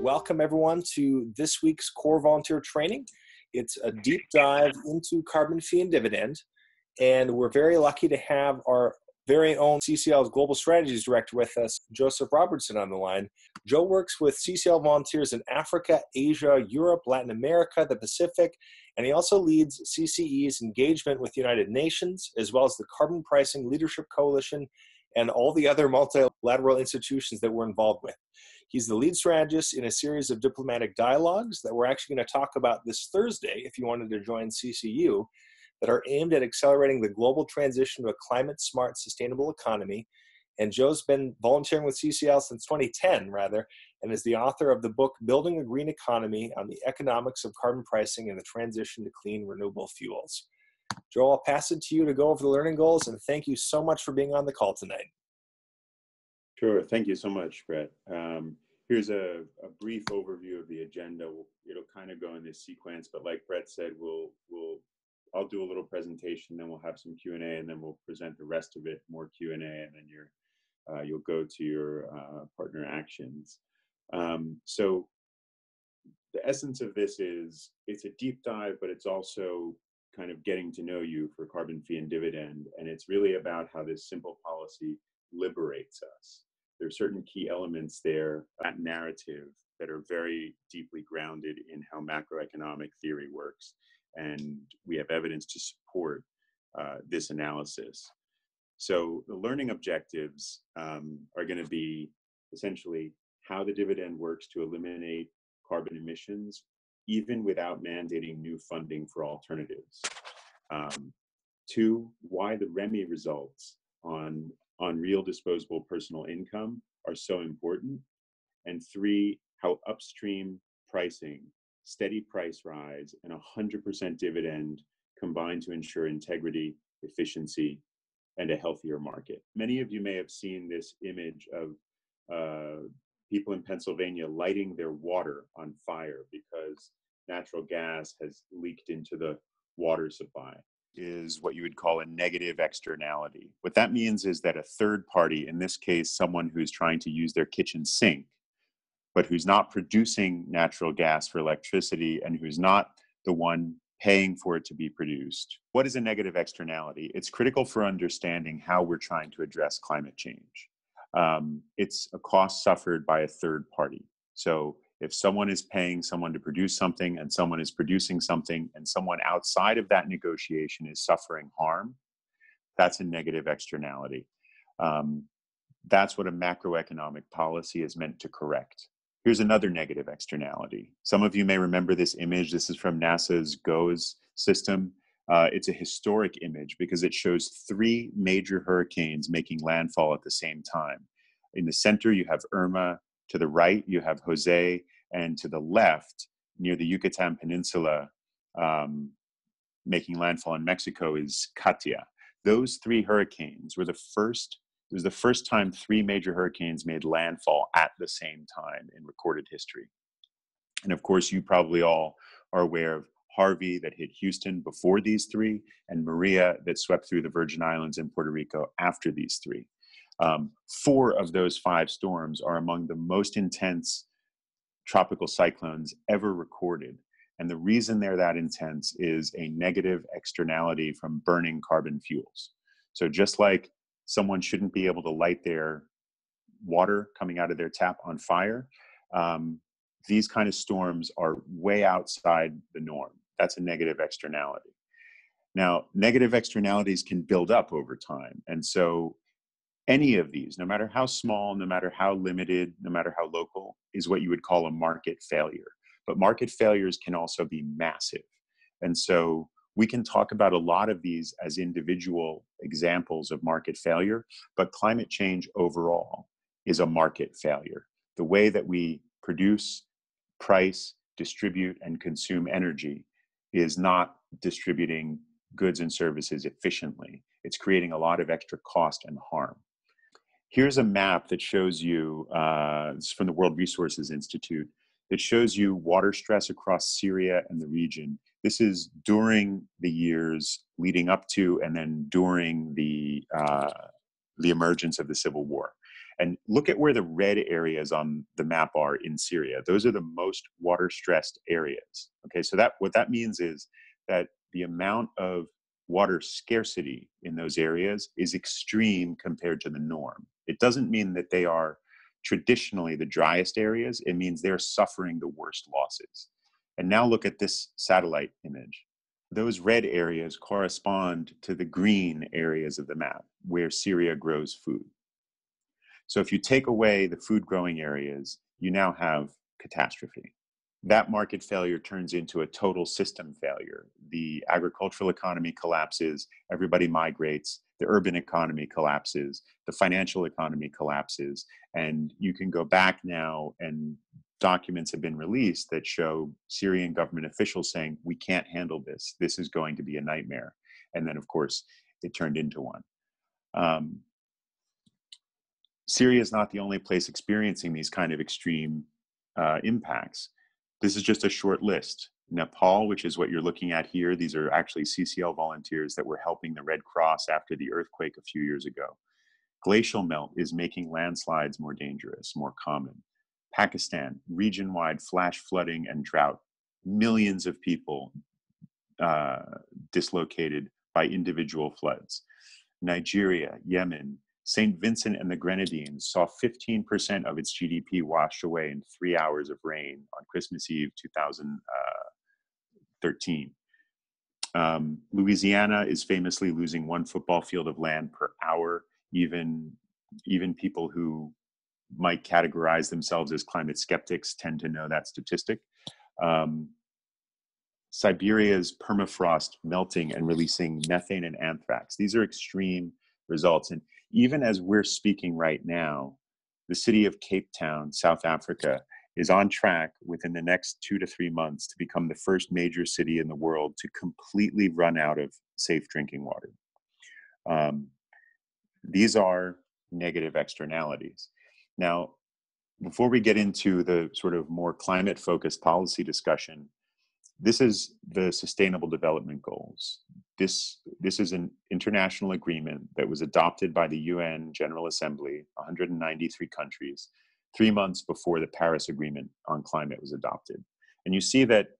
welcome everyone to this week's Core Volunteer Training. It's a deep dive into Carbon Fee and Dividend, and we're very lucky to have our very own CCL's Global Strategies Director with us, Joseph Robertson, on the line. Joe works with CCL volunteers in Africa, Asia, Europe, Latin America, the Pacific, and he also leads CCE's engagement with the United Nations, as well as the Carbon Pricing Leadership Coalition and all the other multilateral institutions that we're involved with. He's the lead strategist in a series of diplomatic dialogues that we're actually going to talk about this Thursday, if you wanted to join CCU, that are aimed at accelerating the global transition to a climate-smart, sustainable economy. And Joe's been volunteering with CCL since 2010, and is the author of the book, Building a Green Economy on the Economics of Carbon Pricing and the Transition to Clean Renewable Fuels. Joe, I'll pass it to you to go over the learning goals, and thank you so much for being on the call tonight. Sure. Thank you so much, Brett. Here's a brief overview of the agenda. It'll kind of go in this sequence, but like Brett said, I'll do a little presentation, then we'll have some Q&A, and then we'll present the rest of it, more Q&A, and then you'll go to your partner actions. So the essence of this is it's a deep dive, but it's also kind of getting to know you for Carbon Fee and Dividend, and it's really about how this simple policy liberates us. There are certain key elements there, that narrative, that are very deeply grounded in how macroeconomic theory works. And we have evidence to support this analysis. So the learning objectives are going to be essentially how the dividend works to eliminate carbon emissions, even without mandating new funding for alternatives. 2, why the REMI results on real disposable personal income are so important. And 3, how upstream pricing, steady price rise, and 100% dividend combine to ensure integrity, efficiency, and a healthier market. Many of you may have seen this image of people in Pennsylvania lighting their water on fire because natural gas has leaked into the water supply. Is what you would call a negative externality. What that means is that a third party, in this case, someone who's trying to use their kitchen sink, but who's not producing natural gas for electricity and who's not the one paying for it to be produced. What is a negative externality? It's critical for understanding how we're trying to address climate change. It's a cost suffered by a third party. So if someone is paying someone to produce something and someone is producing something and someone outside of that negotiation is suffering harm, that's a negative externality. That's what a macroeconomic policy is meant to correct. Here's another negative externality. Some of you may remember this image. This is from NASA's GOES system. It's a historic image because it shows 3 major hurricanes making landfall at the same time. In the center, you have Irma. To the right, you have Jose, and to the left, near the Yucatan Peninsula, making landfall in Mexico, is Katia. Those 3 hurricanes were it was the first time 3 major hurricanes made landfall at the same time in recorded history. And of course, you probably all are aware of Harvey that hit Houston before these 3, and Maria that swept through the Virgin Islands and Puerto Rico after these 3. 4 of those 5 storms are among the most intense tropical cyclones ever recorded. And the reason they're that intense is a negative externality from burning carbon fuels. So just like someone shouldn't be able to light their water coming out of their tap on fire, these kind of storms are way outside the norm. That's a negative externality. Now, negative externalities can build up over time. And so any of these, no matter how small, no matter how limited, no matter how local, is what you would call a market failure. But market failures can also be massive. And so we can talk about a lot of these as individual examples of market failure, but climate change overall is a market failure. The way that we produce, price, distribute, and consume energy is not distributing goods and services efficiently. It's creating a lot of extra cost and harm. Here's a map that shows you, it's from the World Resources Institute, that shows you water stress across Syria and the region. This is during the years leading up to and then during the emergence of the civil war. And look at where the red areas on the map are in Syria. Those are the most water stressed areas. Okay, so what that means is that the amount of water scarcity in those areas is extreme compared to the norm. It doesn't mean that they are traditionally the driest areas. It means they're suffering the worst losses. And now look at this satellite image. Those red areas correspond to the green areas of the map where Syria grows food. So if you take away the food growing areas, you now have catastrophe. That market failure turns into a total system failure. The agricultural economy collapses, everybody migrates, the urban economy collapses, the financial economy collapses, and you can go back now and documents have been released that show Syrian government officials saying, we can't handle this. This is going to be a nightmare. And then, of course, it turned into one. Syria is not the only place experiencing these kind of extreme impacts. This is just a short list. Nepal, which is what you're looking at here, these are actually CCL volunteers that were helping the Red Cross after the earthquake a few years ago. Glacial melt is making landslides more dangerous, more common. Pakistan, region-wide flash flooding and drought. Millions of people dislocated by individual floods. Nigeria, Yemen, St. Vincent and the Grenadines saw 15% of its GDP washed away in 3 hours of rain on Christmas Eve 2013. Louisiana is famously losing 1 football field of land per hour. Even people who might categorize themselves as climate skeptics tend to know that statistic. Siberia's permafrost melting and releasing methane and anthrax. These are extreme results. And even as we're speaking right now, the city of Cape Town, South Africa, is on track within the next 2 to 3 months to become the first major city in the world to completely run out of safe drinking water. These are negative externalities. Now, before we get into the sort of more climate-focused policy discussion, this is the Sustainable Development Goals. This is an international agreement that was adopted by the UN General Assembly, 193 countries, 3 months before the Paris Agreement on climate was adopted. And you see that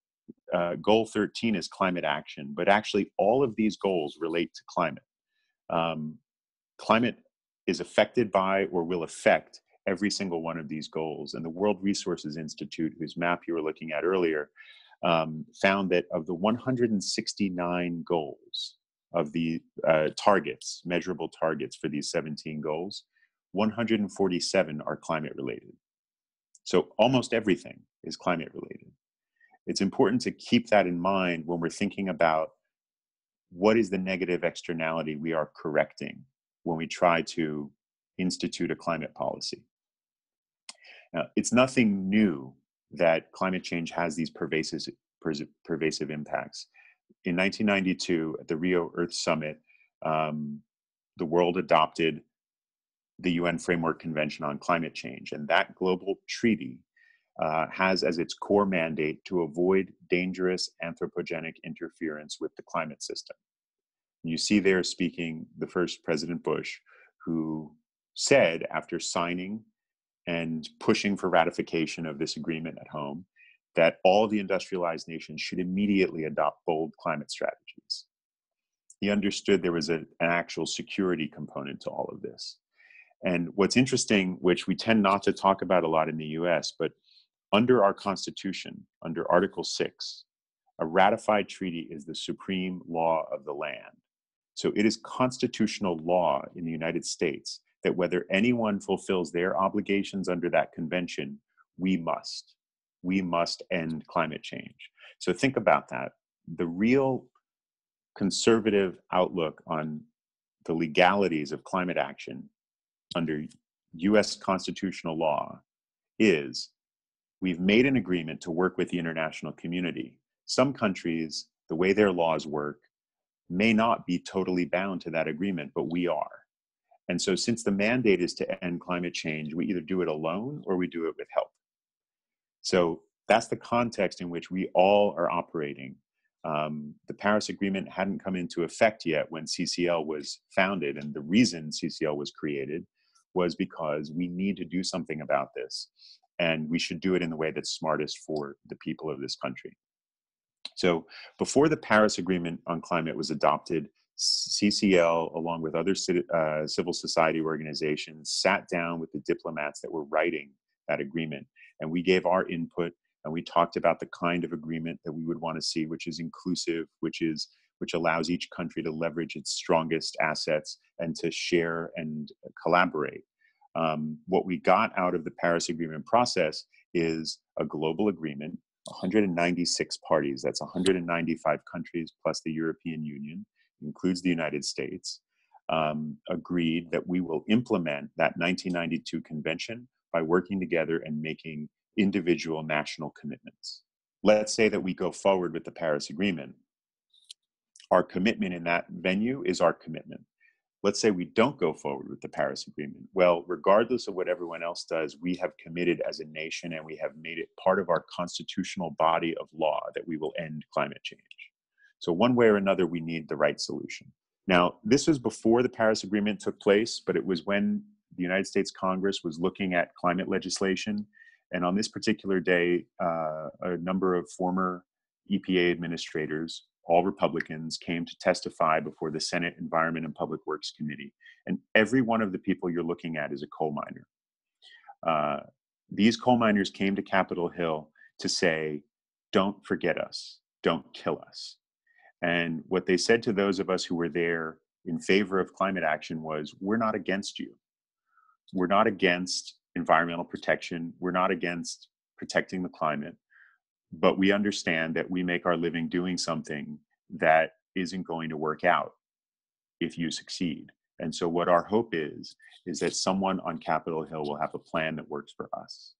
goal 13 is climate action, but actually all of these goals relate to climate. Climate is affected by or will affect every single one of these goals. And the World Resources Institute, whose map you were looking at earlier, found that of the 169 goals of the targets, measurable targets for these 17 goals, 147 are climate related. So almost everything is climate related. It's important to keep that in mind when we're thinking about what is the negative externality we are correcting when we try to institute a climate policy. Now, it's nothing new that climate change has these pervasive impacts. In 1992, at the Rio Earth Summit, the world adopted the UN Framework Convention on Climate Change, and that global treaty has as its core mandate to avoid dangerous anthropogenic interference with the climate system. You see there speaking the first President Bush, who said after signing and pushing for ratification of this agreement at home, that all the industrialized nations should immediately adopt bold climate strategies. He understood there was an actual security component to all of this. And what's interesting, which we tend not to talk about a lot in the US, but under our Constitution, under Article 6, a ratified treaty is the supreme law of the land. So it is constitutional law in the United States that whether anyone fulfills their obligations under that convention, we must end climate change. So think about that. The real conservative outlook on the legalities of climate action under US constitutional law is we've made an agreement to work with the international community. Some countries, the way their laws work, may not be totally bound to that agreement, but we are. And so since the mandate is to end climate change, we either do it alone or we do it with help. So that's the context in which we all are operating. The Paris Agreement hadn't come into effect yet when CCL was founded, and the reason CCL was created was because we need to do something about this, and we should do it in the way that's smartest for the people of this country. So before the Paris Agreement on Climate was adopted, CCL, along with other civil society organizations, sat down with the diplomats that were writing that agreement, and we gave our input, and we talked about the kind of agreement that we would want to see, which is inclusive, which allows each country to leverage its strongest assets and to share and collaborate. What we got out of the Paris Agreement process is a global agreement, 196 parties, that's 195 countries plus the European Union, includes the United States, agreed that we will implement that 1992 convention by working together and making individual national commitments. Let's say that we go forward with the Paris Agreement. Our commitment in that venue is our commitment. Let's say we don't go forward with the Paris Agreement. Well, regardless of what everyone else does, we have committed as a nation, and we have made it part of our constitutional body of law that we will end climate change. So one way or another, we need the right solution. Now, this was before the Paris Agreement took place, but it was when the United States Congress was looking at climate legislation. And on this particular day, a number of former EPA administrators, all Republicans, came to testify before the Senate Environment and Public Works Committee. And every one of the people you're looking at is a coal miner. These coal miners came to Capitol Hill to say, don't forget us, don't kill us. And what they said to those of us who were there in favor of climate action was, we're not against you. We're not against environmental protection. We're not against protecting the climate. But we understand that we make our living doing something that isn't going to work out if you succeed. And so what our hope is that someone on Capitol Hill will have a plan that works for us.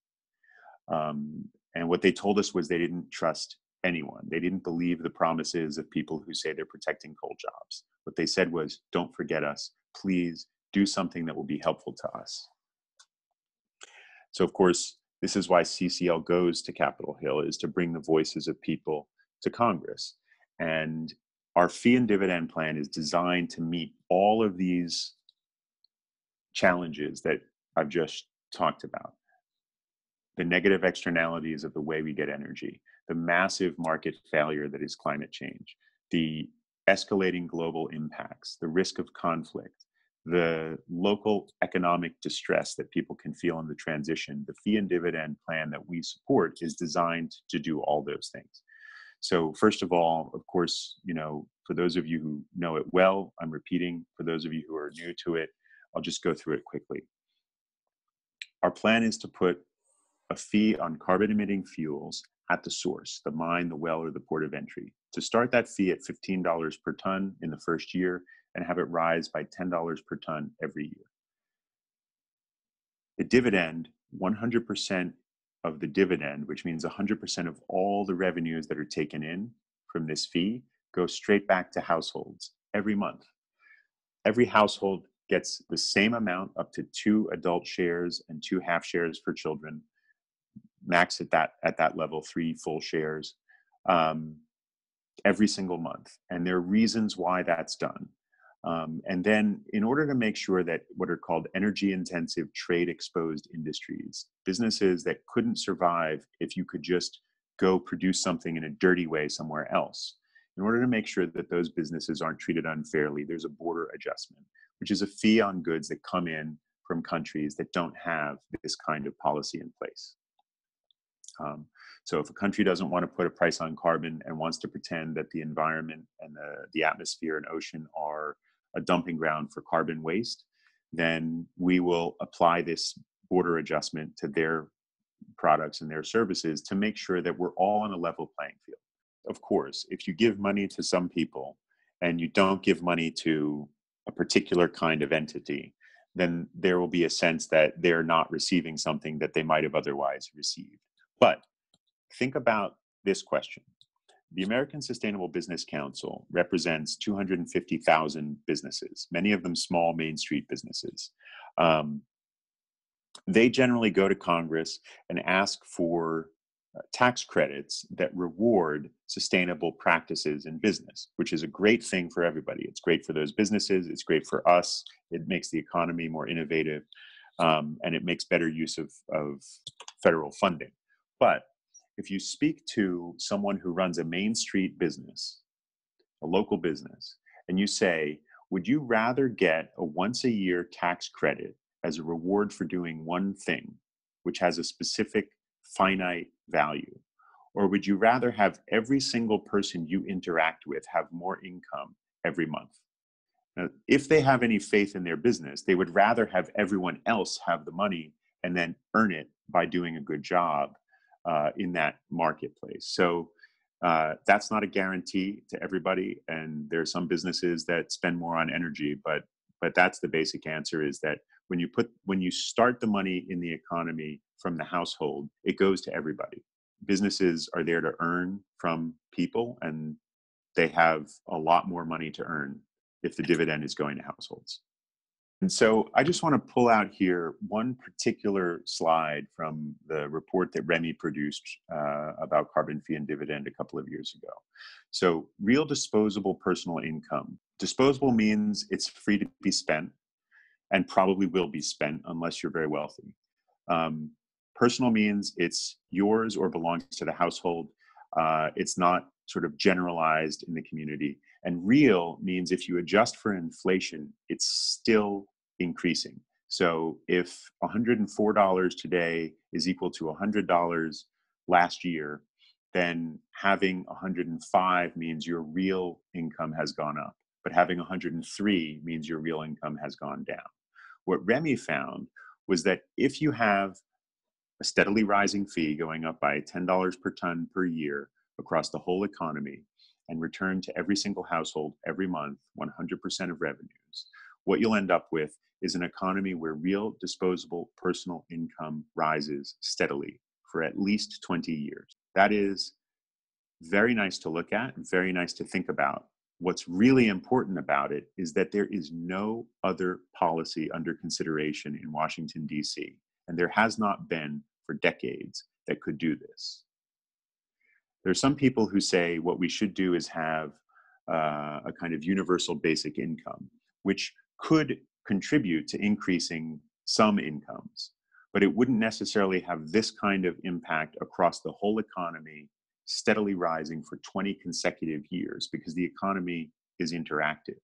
And what they told us was they didn't trust anyone. They didn't believe the promises of people who say they're protecting coal jobs. What they said was, don't forget us. Please do something that will be helpful to us. So of course, this is why CCL goes to Capitol Hill, is to bring the voices of people to Congress. And our fee and dividend plan is designed to meet all of these challenges that I've just talked about. The negative externalities of the way we get energy, the massive market failure that is climate change, the escalating global impacts, the risk of conflict, the local economic distress that people can feel in the transition. The fee and dividend plan that we support is designed to do all those things. So first of all, of course, for those of you who know it well, I'm repeating. For those of you who are new to it, I'll just go through it quickly. Our plan is to put a fee on carbon emitting fuels at the source, the mine, the well, or the port of entry. To start that fee at $15 per ton in the first year, and have it rise by $10 per ton every year. The dividend, 100% of the dividend, which means 100% of all the revenues that are taken in from this fee, go straight back to households every month. Every household gets the same amount, up to 2 adult shares and 2 half shares for children, max at that level, 3 full shares, every single month. And there are reasons why that's done. And then in order to make sure that what are called energy intensive trade exposed industries, businesses that couldn't survive if you could just go produce something in a dirty way somewhere else, in order to make sure that those businesses aren't treated unfairly, there's a border adjustment, which is a fee on goods that come in from countries that don't have this kind of policy in place. So if a country doesn't want to put a price on carbon and wants to pretend that the environment and the atmosphere and ocean are a dumping ground for carbon waste, then we will apply this border adjustment to their products and their services to make sure that we're all on a level playing field. Of course, if you give money to some people and you don't give money to a particular kind of entity, then there will be a sense that they're not receiving something that they might have otherwise received. But think about this question. The American Sustainable Business Council represents 250,000 businesses, many of them small Main Street businesses. They generally go to Congress and ask for tax credits that reward sustainable practices in business, which is a great thing for everybody. It's great for those businesses. It's great for us. It makes the economy more innovative. and it makes better use of federal funding. But if you speak to someone who runs a Main Street business, a local business, and you say, would you rather get a once a year tax credit as a reward for doing one thing, which has a specific finite value? Or would you rather have every single person you interact with have more income every month? Now, if they have any faith in their business, they would rather have everyone else have the money and then earn it by doing a good job in that marketplace. So that's not a guarantee to everybody. And there are some businesses that spend more on energy, but that's the basic answer, is that when you start the money in the economy from the household, it goes to everybody. Businesses are there to earn from people, and they have a lot more money to earn if the dividend is going to households. And so I just want to pull out here one particular slide from the report that Remy produced about carbon fee and dividend a couple of years ago. So real disposable personal income. Disposable means it's free to be spent and probably will be spent unless you're very wealthy. Personal means it's yours or belongs to the household. It's not sort of generalized in the community. And real means if you adjust for inflation, it's still increasing. So if $104 today is equal to $100 last year, then having 105 means your real income has gone up. But having 103 means your real income has gone down. What Remy found was that if you have a steadily rising fee going up by $10 per ton per year across the whole economy and return to every single household every month, 100% of revenues, what you'll end up with is an economy where real disposable personal income rises steadily for at least 20 years. That is very nice to look at, very nice to think about. What's really important about it is that there is no other policy under consideration in Washington, D.C., and there has not been for decades that could do this. There are some people who say what we should do is have a kind of universal basic income, which could contribute to increasing some incomes, but it wouldn't necessarily have this kind of impact across the whole economy, steadily rising for 20 consecutive years, because the economy is interactive.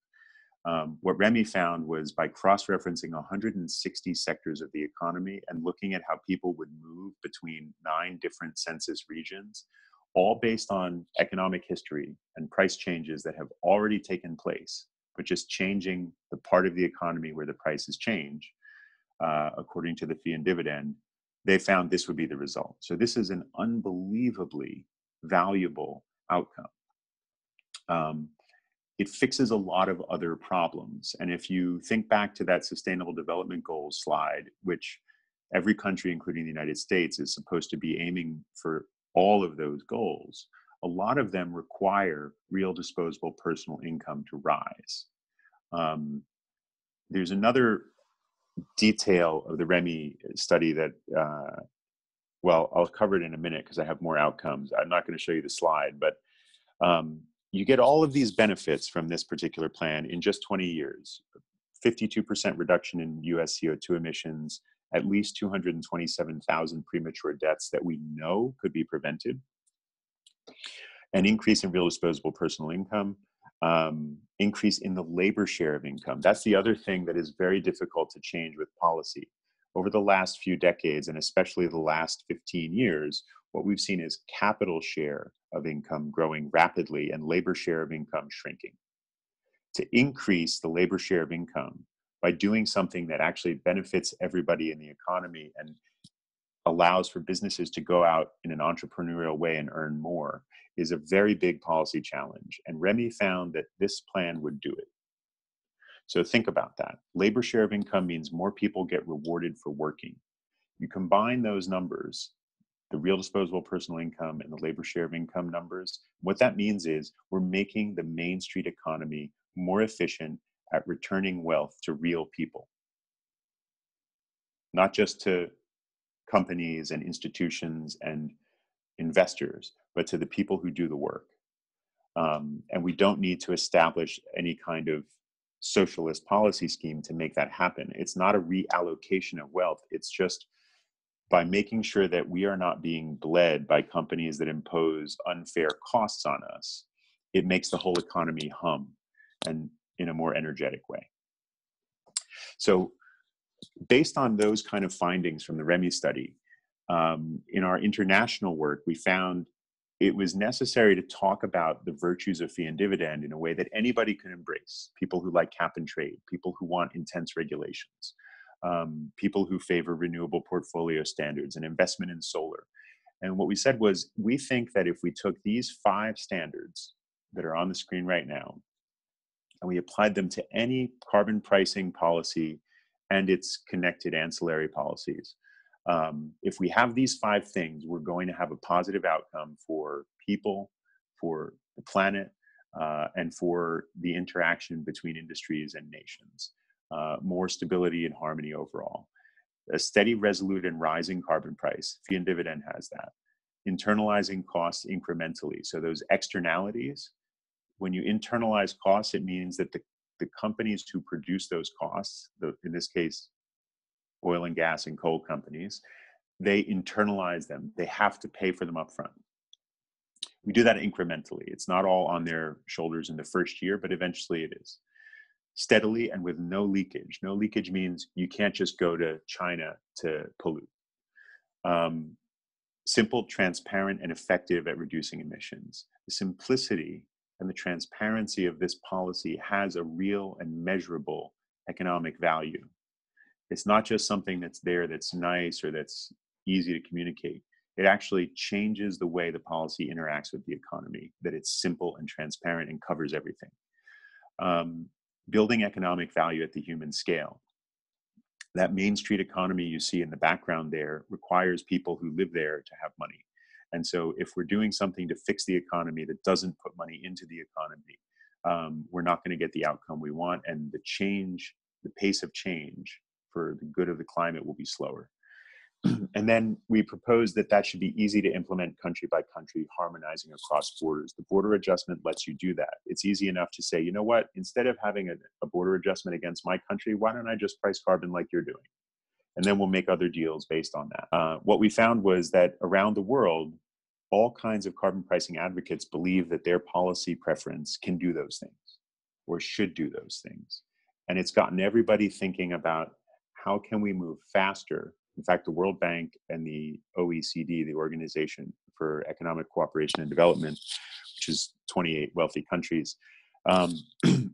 What Remy found was by cross-referencing 160 sectors of the economy and looking at how people would move between 9 different census regions, all based on economic history and price changes that have already taken place, but just changing the part of the economy where the prices change, according to the fee and dividend, they found this would be the result. So this is an unbelievably valuable outcome. It fixes a lot of other problems. And if you think back to that Sustainable Development Goals slide, which every country, including the United States, is supposed to be aiming for all of those goals, a lot of them require real disposable personal income to rise. There's another detail of the Remy study that, well, I'll cover it in a minute because I have more outcomes. I'm not going to show you the slide, but you get all of these benefits from this particular plan in just 20 years. 52% reduction in US CO2 emissions, at least 227,000 premature deaths that we know could be prevented, an increase in real disposable personal income, increase in the labor share of income. That's the other thing that is very difficult to change with policy. Over the last few decades, and especially the last 15 years, what we've seen is capital share of income growing rapidly and labor share of income shrinking. To increase the labor share of income by doing something that actually benefits everybody in the economy and allows for businesses to go out in an entrepreneurial way and earn more is a very big policy challenge. And Remy found that this plan would do it. So think about that. Labor share of income means more people get rewarded for working. You combine those numbers, the real disposable personal income and the labor share of income numbers, what that means is we're making the Main Street economy more efficient at returning wealth to real people. Not just to companies and institutions and investors, but to the people who do the work. And we don't need to establish any kind of socialist policy scheme to make that happen. It's not a reallocation of wealth. It's just by making sure that we are not being bled by companies that impose unfair costs on us, it makes the whole economy hum, and in a more energetic way. So based on those kind of findings from the REMI study, in our international work, we found it was necessary to talk about the virtues of fee and dividend in a way that anybody could embrace. People who like cap and trade, people who want intense regulations, people who favor renewable portfolio standards and investment in solar. And what we said was, we think that if we took these 5 standards that are on the screen right now, and we applied them to any carbon pricing policy and its connected ancillary policies, if we have these 5 things, we're going to have a positive outcome for people, for the planet, and for the interaction between industries and nations. More stability and harmony overall. A steady, resolute, and rising carbon price, fee and dividend has that. Internalizing costs incrementally. So those externalities, when you internalize costs, it means that the companies who produce those costs, in this case, oil and gas and coal companies, they internalize them. They have to pay for them up front. We do that incrementally. It's not all on their shoulders in the first year, but eventually it is. Steadily and with no leakage. No leakage means you can't just go to China to pollute. Simple, transparent, and effective at reducing emissions. The simplicity and the transparency of this policy has a real and measurable economic value. It's not just something that's there that's nice or that's easy to communicate. It actually changes the way the policy interacts with the economy, that it's simple and transparent and covers everything. Building economic value at the human scale. That Main Street economy you see in the background there requires people who live there to have money. And so if we're doing something to fix the economy that doesn't put money into the economy, we're not going to get the outcome we want. And the pace of change for the good of the climate will be slower. And then we propose that should be easy to implement country by country, harmonizing across borders. The border adjustment lets you do that. It's easy enough to say, you know what, instead of having a border adjustment against my country, why don't I just price carbon like you're doing? And then we'll make other deals based on that. What we found was that around the world, all kinds of carbon pricing advocates believe that their policy preference can do those things or should do those things. And it's gotten everybody thinking about how can we move faster. In fact, the World Bank and the OECD, the Organization for Economic Cooperation and Development, which is 28 wealthy countries,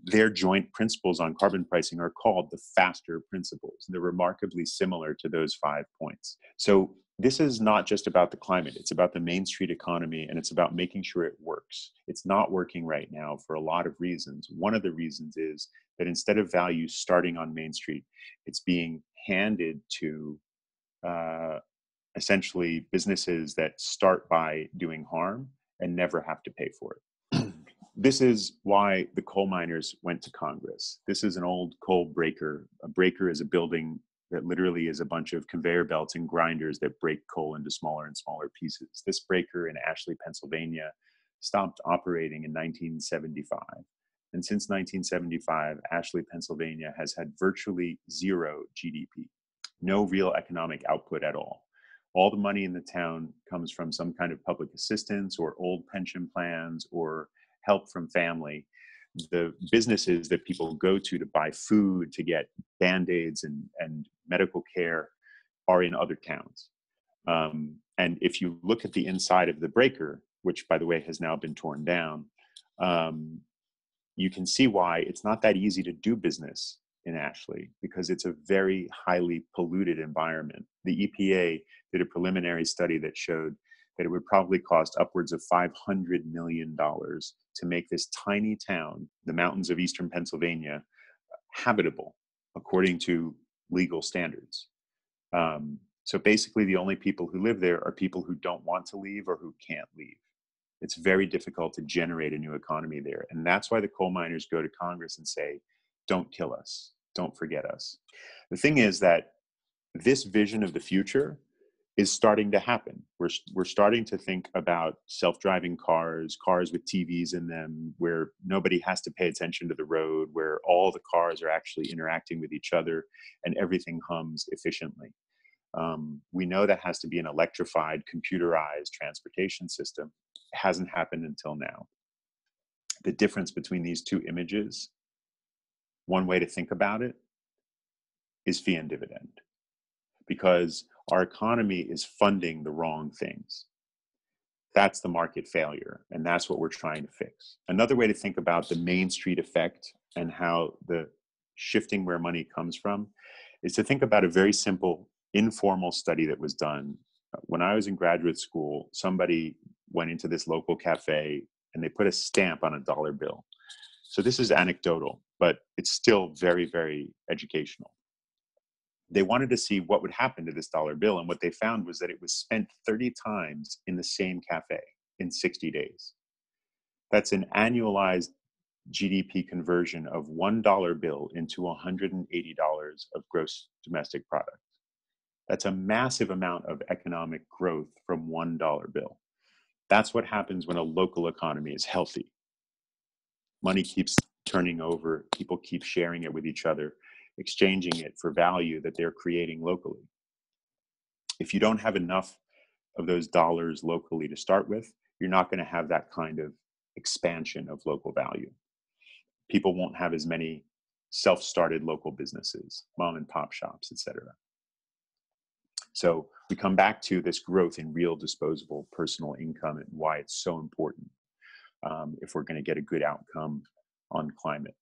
their joint principles on carbon pricing are called the FASTER principles. They're remarkably similar to those 5 points. So this is not just about the climate. It's about the Main Street economy, and it's about making sure it works. It's not working right now for a lot of reasons. One of the reasons is that instead of value starting on Main Street, it's being handed to essentially businesses that start by doing harm and never have to pay for it. This is why the coal miners went to Congress. This is an old coal breaker. A breaker is a building that literally is a bunch of conveyor belts and grinders that break coal into smaller and smaller pieces. This breaker in Ashley, Pennsylvania, stopped operating in 1975. And since 1975, Ashley, Pennsylvania has had virtually zero GDP. No real economic output at all. All the money in the town comes from some kind of public assistance or old pension plans or help from family. The businesses that people go to buy food, to get Band-Aids and medical care are in other towns. And if you look at the inside of the breaker, which by the way has now been torn down, you can see why it's not that easy to do business in Ashley, because it's a very highly polluted environment. The EPA did a preliminary study that showed that it would probably cost upwards of $500 million to make this tiny town, the mountains of eastern Pennsylvania, habitable according to legal standards. So basically the only people who live there are people who don't want to leave or who can't leave. It's very difficult to generate a new economy there. And that's why the coal miners go to Congress and say, don't kill us, don't forget us. The thing is that this vision of the future is starting to happen. We're starting to think about self-driving cars, cars with TVs in them, where nobody has to pay attention to the road, where all the cars are actually interacting with each other and everything hums efficiently. We know that has to be an electrified, computerized transportation system. It hasn't happened until now. The difference between these two images, one way to think about it, is fee and dividend, because our economy is funding the wrong things. That's the market failure, and that's what we're trying to fix. Another way to think about the Main Street effect and how the shifting where money comes from is to think about a very simple, informal study that was done. When I was in graduate school, somebody went into this local cafe and they put a stamp on a dollar bill. So this is anecdotal, but it's still very, very educational. They wanted to see what would happen to this dollar bill, and what they found was that it was spent 30 times in the same cafe in 60 days. That's an annualized GDP conversion of $1 bill into $180 of gross domestic product. That's a massive amount of economic growth from $1 bill. That's what happens when a local economy is healthy. Money keeps turning over, people keep sharing it with each other, exchanging it for value that they're creating locally. If you don't have enough of those dollars locally to start with, you're not going to have that kind of expansion of local value. People won't have as many self-started local businesses, mom and pop shops, etc. So we come back to this growth in real disposable personal income and why it's so important if we're going to get a good outcome on climate.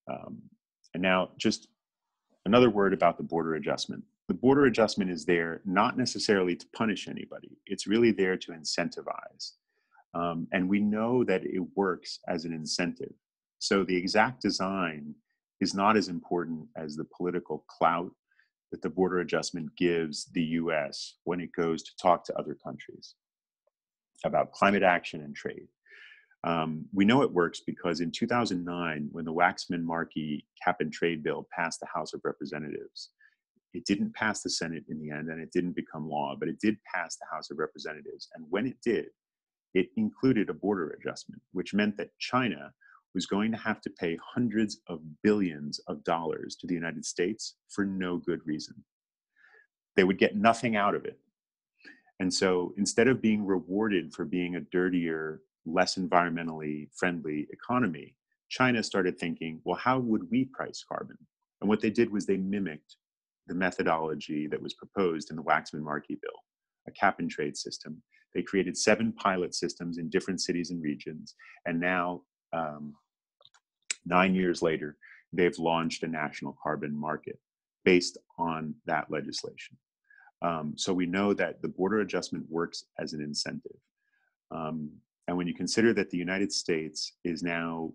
And now just another word about the border adjustment. The border adjustment is there not necessarily to punish anybody. It's really there to incentivize. And we know that it works as an incentive. So the exact design is not as important as the political clout that the border adjustment gives the US when it goes to talk to other countries about climate action and trade. We know it works because in 2009, when the Waxman-Markey cap and trade bill passed the House of Representatives, it didn't pass the Senate in the end, and it didn't become law, but it did pass the House of Representatives. And when it did, it included a border adjustment, which meant that China was going to have to pay hundreds of billions of dollars to the United States for no good reason. They would get nothing out of it. And so instead of being rewarded for being a dirtier, less environmentally friendly economy, China started thinking, well, how would we price carbon? And what they did was they mimicked the methodology that was proposed in the Waxman-Markey bill, a cap and trade system. They created 7 pilot systems in different cities and regions. And now, 9 years later, they've launched a national carbon market based on that legislation. So we know that the border adjustment works as an incentive. And when you consider that the United States is now,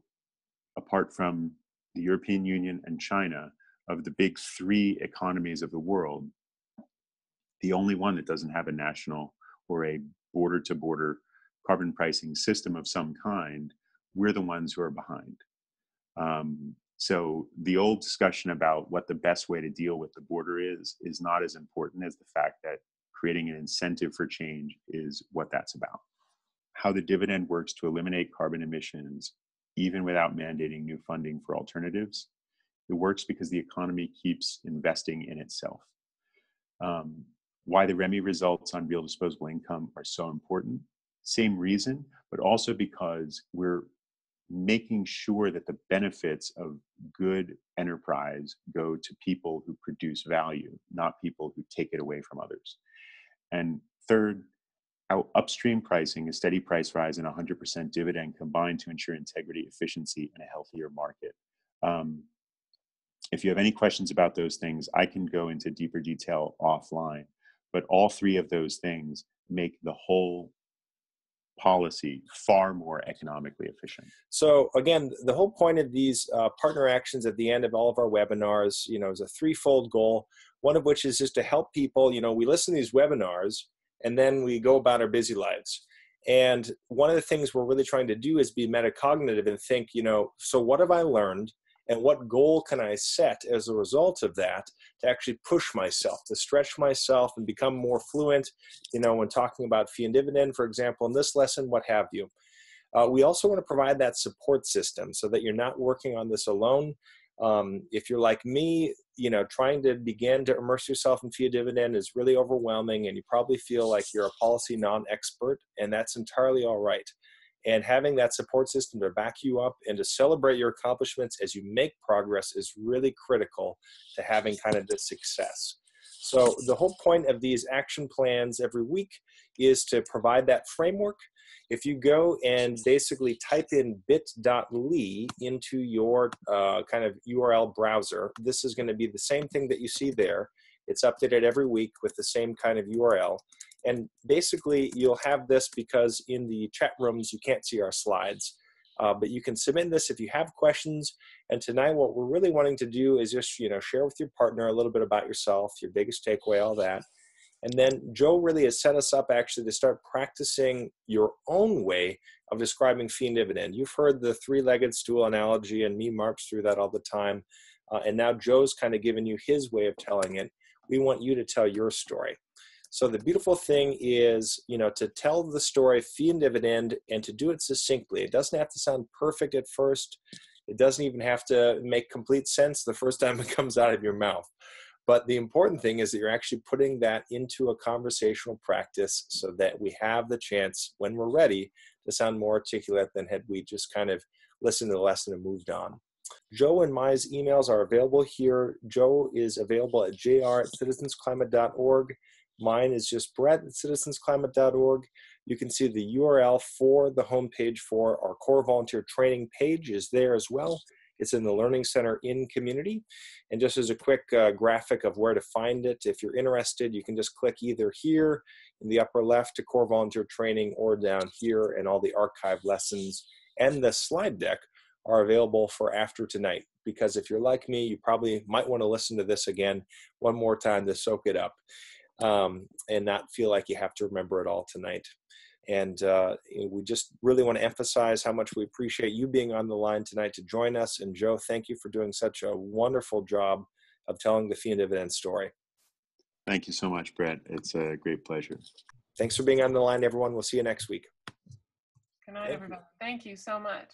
apart from the European Union and China, of the big 3 economies of the world, the only one that doesn't have a national or a border-to-border carbon pricing system of some kind, we're the ones who are behind. So the old discussion about what the best way to deal with the border is not as important as the fact that creating an incentive for change is what that's about. How the dividend works to eliminate carbon emissions, even without mandating new funding for alternatives. It works because the economy keeps investing in itself. Why the REMI results on real disposable income are so important. Same reason, but also because we're making sure that the benefits of good enterprise go to people who produce value, not people who take it away from others. And third, our upstream pricing, a steady price rise, and 100% dividend combined to ensure integrity, efficiency, and a healthier market. If you have any questions about those things, I can go into deeper detail offline, but all 3 of those things make the whole policy far more economically efficient. So again, the whole point of these partner actions at the end of all of our webinars, is a 3-fold goal. One of which is just to help people. We listen to these webinars and then we go about our busy lives. And one of the things we're really trying to do is be metacognitive and think, so what have I learned? and what goal can I set as a result of that to actually push myself, to stretch myself and become more fluent, when talking about fee and dividend, for example, in this lesson, what have you. We also want to provide that support system so that you're not working on this alone. If you're like me, trying to begin to immerse yourself in fee and dividend is really overwhelming, and you probably feel like you're a policy non-expert, and that's entirely all right. And having that support system to back you up and to celebrate your accomplishments as you make progress is really critical to having kind of this success. So the whole point of these action plans every week is to provide that framework. If you go and basically type in bit.ly into your kind of URL browser, this is going to be the same thing that you see there. It's updated every week with the same kind of URL. And basically, you'll have this because in the chat rooms, you can't see our slides. But you can submit this if you have questions. And tonight, what we're really wanting to do is just, share with your partner a little bit about yourself, your biggest takeaway, all that. And then Joe really has set us up actually to start practicing your own way of describing fee and dividend. You've heard the three-legged stool analogy, and me march through that all the time. And now Joe's kind of given you his way of telling it. We want you to tell your story. So the beautiful thing is, to tell the story fee and dividend and to do it succinctly. It doesn't have to sound perfect at first. It doesn't even have to make complete sense the first time it comes out of your mouth. But the important thing is that you're actually putting that into a conversational practice so that we have the chance, when we're ready, to sound more articulate than had we just kind of listened to the lesson and moved on. Joe and my emails are available here. Joe is available at jr@citizensclimate.org. Mine is just brett@citizensclimate.org. You can see the URL for the homepage for our core volunteer training page is there as well. It's in the Learning Center in Community. And just as a quick graphic of where to find it, if you're interested, you can just click either here in the upper left to core volunteer training or down here, and all the archived lessons and the slide deck are available for after tonight. Because if you're like me, you probably might want to listen to this again one more time to soak it up. And not feel like you have to remember it all tonight. And we just really want to emphasize how much we appreciate you being on the line tonight to join us. And Joe, thank you for doing such a wonderful job of telling the fee and dividend story. Thank you so much, Brett. It's a great pleasure. Thanks for being on the line, everyone. We'll see you next week. Good night, everybody. Thank you so much.